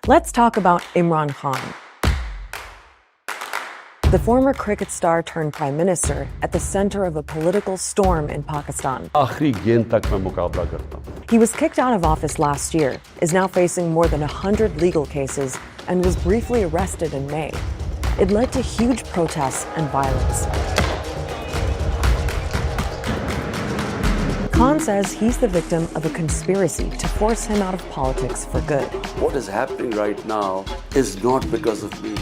Let's talk about Imran Khan, the former cricket star turned prime minister at the center of a political storm in Pakistan. आखिरी गेंद तक मैं मुकाबला करता हूं. He was kicked out of office last year, is now facing more than 100 legal cases, and was briefly arrested in May. It led to huge protests and violence. Khan says he's the victim of a conspiracy to force him out of politics for good. What is happening right now is not because of me.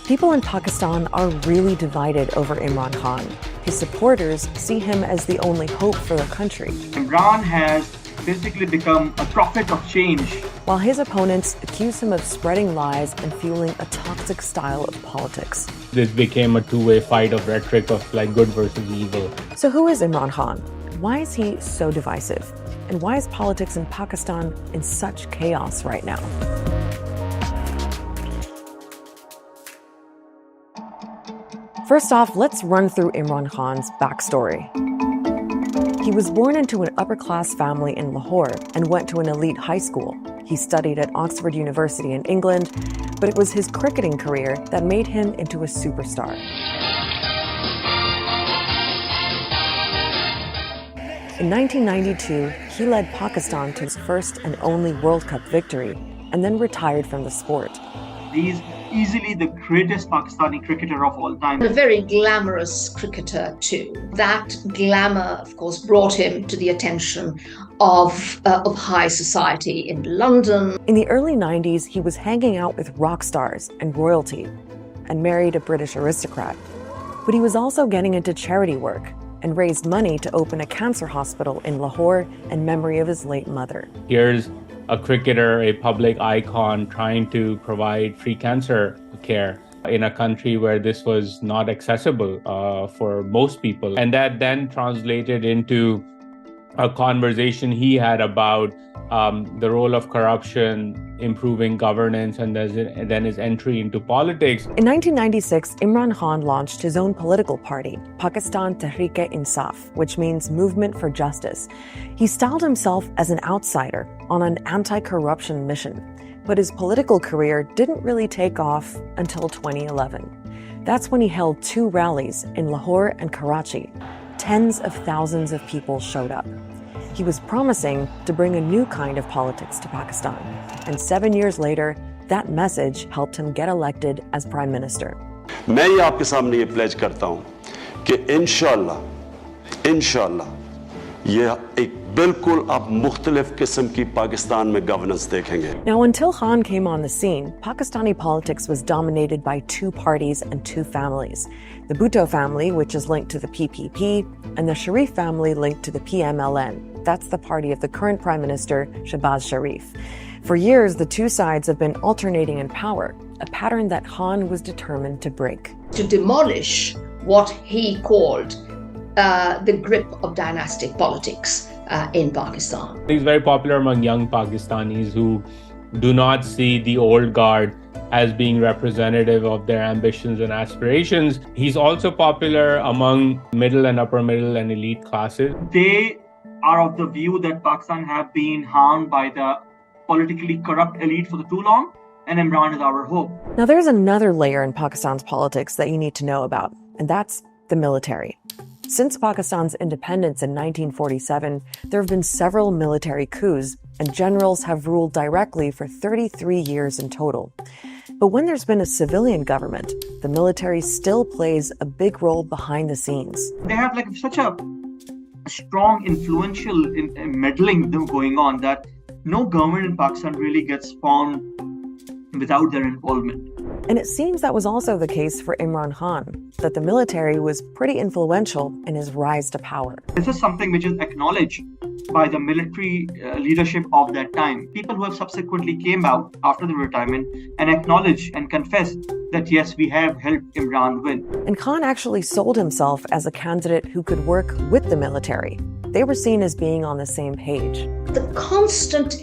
People in Pakistan are really divided over Imran Khan. His supporters see him as the only hope for the country, Imran has basically become a prophet of change. while his opponents accuse him of spreading lies and fueling a toxic style of politics. This became a two-way fight of rhetoric of like good versus evil. So who is Imran Khan? Why is he so divisive? And why is politics in Pakistan in such chaos right now? First off, let's run through Imran Khan's backstory. He was born into an upper-class family in Lahore and went to an elite high school. He studied at Oxford University in England, but it was his cricketing career that made him into a superstar. In 1992, he led Pakistan to its first and only World Cup victory, and then retired from the sport. He's easily the greatest Pakistani cricketer of all time. A very glamorous cricketer too. That glamour, of course, brought him to the attention of high society in London. In the early 90s, he was hanging out with rock stars and royalty, and married a British aristocrat. But he was also getting into charity work, and raised money to open a cancer hospital in Lahore in memory of his late mother. Here's a cricketer, a public icon, trying to provide free cancer care in a country where this was not accessible for most people. And that then translated into a conversation he had about the role of corruption, improving governance, and then his entry into politics. In 1996, Imran Khan launched his own political party, Pakistan Tehreek-e-Insaf, which means Movement for Justice. He styled himself as an outsider on an anti-corruption mission, but his political career didn't really take off until 2011. That's when he held 2 rallies in Lahore and Karachi. Tens of thousands of people showed up. He was promising to bring a new kind of politics to Pakistan. And 7 years later, that message helped him get elected as prime minister. मैं ही आपके सामने ये pledge करता हूं कि इंशाल्लाह ये एक बिल्कुल आप मुख्तलिफ किस्म की पाकिस्तान में गवर्नेंस देखेंगे. Now, until Khan came on the scene, Pakistani politics was dominated by 2 parties and 2 families. The Bhutto family, which is linked to the PPP, and the Sharif family linked to the PMLN. That's the party of the current Prime Minister, Shehbaz Sharif. For years, the 2 sides have been alternating in power, a pattern that Khan was determined to break. To demolish what he called the grip of dynastic politics in Pakistan. He's very popular among young Pakistanis who do not see the old guard as being representative of their ambitions and aspirations. He's also popular among middle and upper middle and elite classes. They are of the view that Pakistan have been harmed by the politically corrupt elite for too long, and Imran is our hope. Now, there's another layer in Pakistan's politics that you need to know about, and that's the military. Since Pakistan's independence in 1947, there have been several military coups, and generals have ruled directly for 33 years in total. But when there's been a civilian government, the military still plays a big role behind the scenes. They have like such a strong, influential meddling going on that no government in Pakistan really gets formed without their involvement. And it seems that was also the case for Imran Khan, that the military was pretty influential in his rise to power. This is something which is acknowledged by the military leadership of that time. People who have subsequently came out after the retirement and acknowledged and confessed that yes, we have helped Imran win. And Khan actually sold himself as a candidate who could work with the military. They were seen as being on the same page. The constant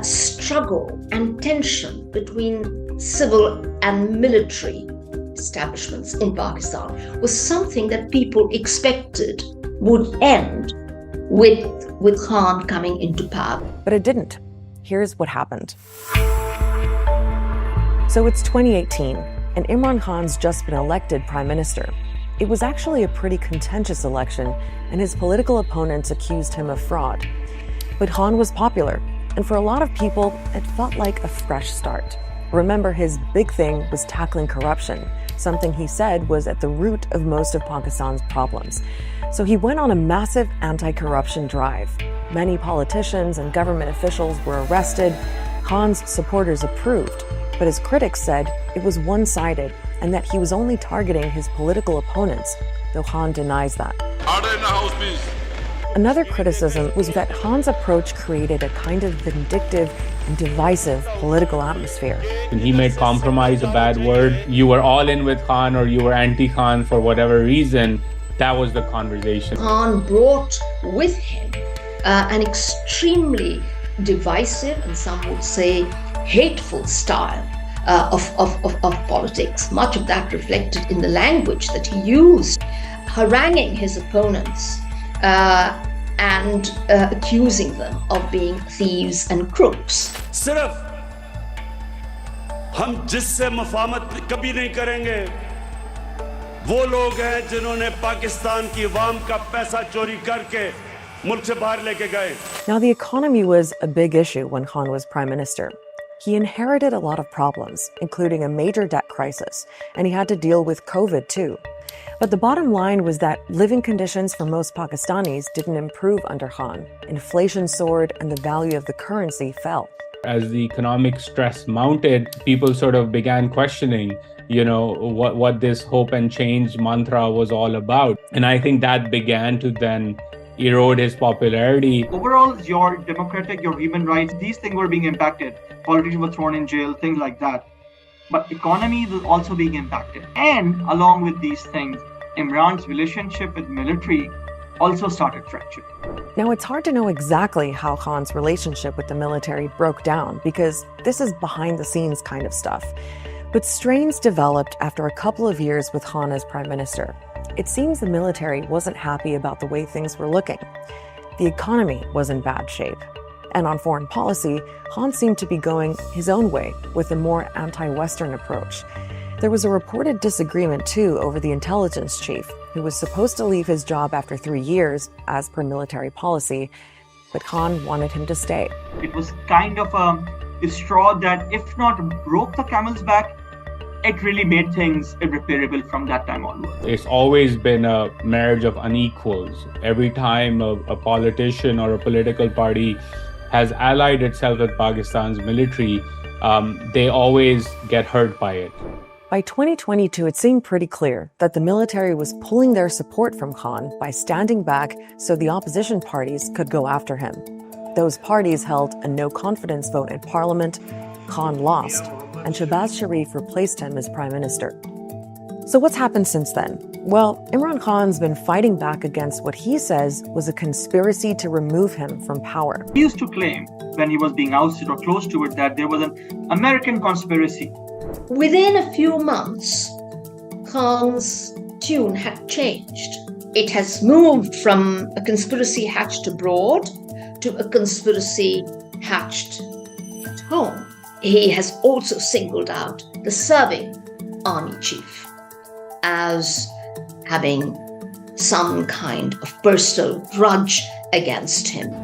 struggle and tension between civil and military establishments in Pakistan was something that people expected would end with Khan coming into power. But it didn't. Here's what happened. So it's 2018, and Imran Khan's just been elected prime minister. It was actually a pretty contentious election, and his political opponents accused him of fraud. But Khan was popular, and for a lot of people, it felt like a fresh start. Remember, his big thing was tackling corruption, something he said was at the root of most of Pakistan's problems. So he went on a massive anti-corruption drive. Many politicians and government officials were arrested. Khan's supporters approved, but his critics said it was one-sided and that he was only targeting his political opponents, though Khan denies that. Order in the House, please. Another criticism was that Khan's approach created a kind of vindictive and divisive political atmosphere. And he made compromise a bad word. You were all in with Khan or you were anti-Khan for whatever reason. That was the conversation. Khan brought with him an extremely divisive and some would say hateful style of politics. Much of that reflected in the language that he used, haranguing his opponents and accusing them of being thieves and crooks. सिर्फ हम जिससे मुफाहमत कभी नहीं करेंगे वो लोग हैं जिन्होंने पाकिस्तान की अवाम का पैसा चोरी करके मुल्क से बाहर लेके गए. Now, the economy was a big issue when Khan was prime minister. He inherited a lot of problems, including a major debt crisis, and he had to deal with COVID too. But the bottom line was that living conditions for most Pakistanis didn't improve under Khan. Inflation soared and the value of the currency fell. As the economic stress mounted, people sort of began questioning, what this hope and change mantra was all about. And I think that began to then erode his popularity. Overall, your democratic, your human rights, these things were being impacted. Politicians were thrown in jail, things like that. But economy was also being impacted. And along with these things, Imran's relationship with military also started fracturing. Now, it's hard to know exactly how Khan's relationship with the military broke down because this is behind-the-scenes kind of stuff. But strains developed after a couple of years with Khan as prime minister. It seems the military wasn't happy about the way things were looking. The economy was in bad shape. And on foreign policy, Khan seemed to be going his own way with a more anti-Western approach. There was a reported disagreement, too, over the intelligence chief, who was supposed to leave his job after 3 years, as per military policy, but Khan wanted him to stay. It was kind of a straw that, if not broke the camel's back, it really made things irreparable from that time onward. It's always been a marriage of unequals. Every time a politician or a political party has allied itself with Pakistan's military, they always get hurt by it. By 2022, it seemed pretty clear that the military was pulling their support from Khan by standing back so the opposition parties could go after him. Those parties held a no-confidence vote in parliament, Khan lost, and Shehbaz Sharif replaced him as prime minister. So what's happened since then? Well, Imran Khan's been fighting back against what he says was a conspiracy to remove him from power. He used to claim, when he was being ousted or close to it, that there was an American conspiracy. Within a few months, Khan's tune had changed. It has moved from a conspiracy hatched abroad to a conspiracy hatched at home. He has also singled out the serving army chief as having some kind of personal grudge against him.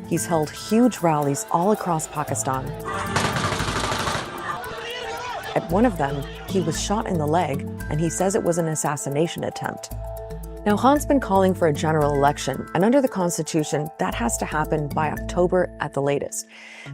He's held huge rallies all across Pakistan. At one of them, he was shot in the leg, and he says it was an assassination attempt. Now, Khan's been calling for a general election, and under the constitution, that has to happen by October at the latest.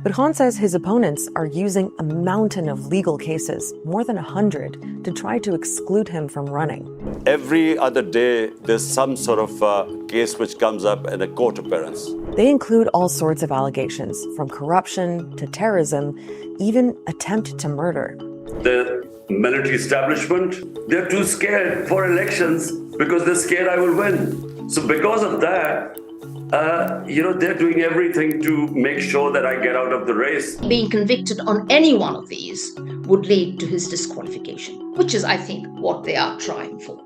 But Khan says his opponents are using a mountain of legal cases, more than 100, to try to exclude him from running. Every other day, there's some sort of case which comes up in a court appearance. They include all sorts of allegations, from corruption to terrorism, even attempt to murder. The military establishment, they're too scared for elections because they're scared I will win. So because of that, they're doing everything to make sure that I get out of the race. Being convicted on any one of these would lead to his disqualification, which is, I think, what they are trying for.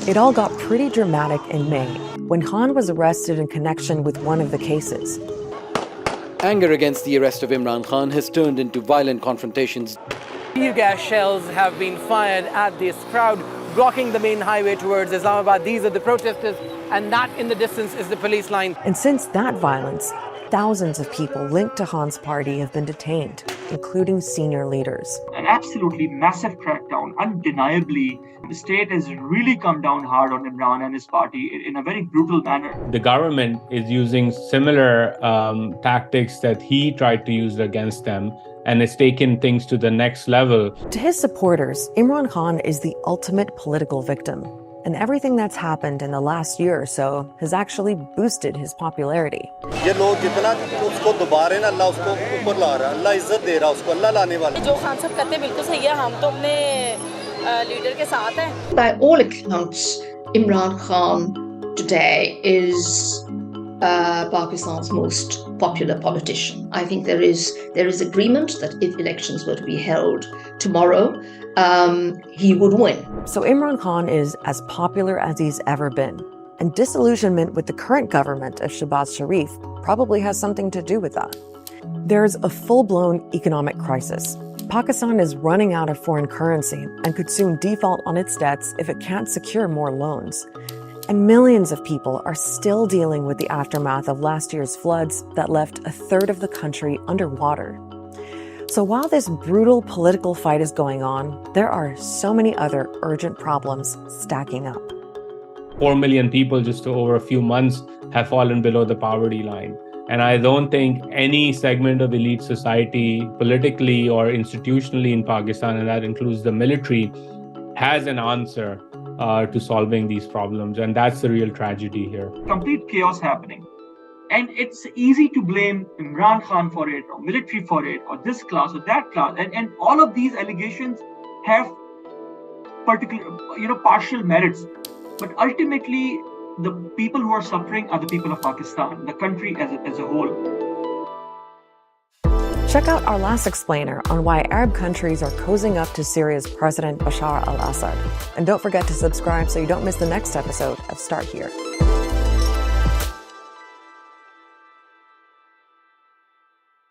It all got pretty dramatic in May, when Khan was arrested in connection with one of the cases. Anger against the arrest of Imran Khan has turned into violent confrontations. Tear gas shells have been fired at this crowd, blocking the main highway towards Islamabad. These are the protesters, and that in the distance is the police line. And since that violence, thousands of people linked to Khan's party have been detained, including senior leaders. An absolutely massive crackdown. Undeniably, the state has really come down hard on Imran and his party in a very brutal manner. The government is using similar tactics that he tried to use against them, and it's taken things to the next level. To his supporters, Imran Khan is the ultimate political victim. And everything that's happened in the last year or so has actually boosted his popularity. ये लोग जितना उसको दोबारा ना अल्लाह उसको ऊपर ला रहा है, अल्लाह इज्जत दे रहा है उसको, अल्लाह लाने वाला है। जो खान साहब कहते हैं बिल्कुल सही है, हम तो अपने लीडर के साथ हैं। By all accounts, Imran Khan today is Pakistan's most popular politician. I think there is agreement that if elections were to be held tomorrow, he would win. So Imran Khan is as popular as he's ever been. And disillusionment with the current government of Shehbaz Sharif probably has something to do with that. There's a full-blown economic crisis. Pakistan is running out of foreign currency and could soon default on its debts if it can't secure more loans. And millions of people are still dealing with the aftermath of last year's floods that left a third of the country underwater. So while this brutal political fight is going on, there are so many other urgent problems stacking up. 4 million people just over a few months have fallen below the poverty line. And I don't think any segment of elite society, politically or institutionally in Pakistan, and that includes the military, has an answer to solving these problems. And that's the real tragedy here. Complete chaos happening. And it's easy to blame Imran Khan for it, or military for it, or this class or that class. And all of these allegations have partial merits. But ultimately, the people who are suffering are the people of Pakistan, the country as a whole. Check out our last explainer on why Arab countries are cozying up to Syria's President Bashar al-Assad. And don't forget to subscribe so you don't miss the next episode of Start Here.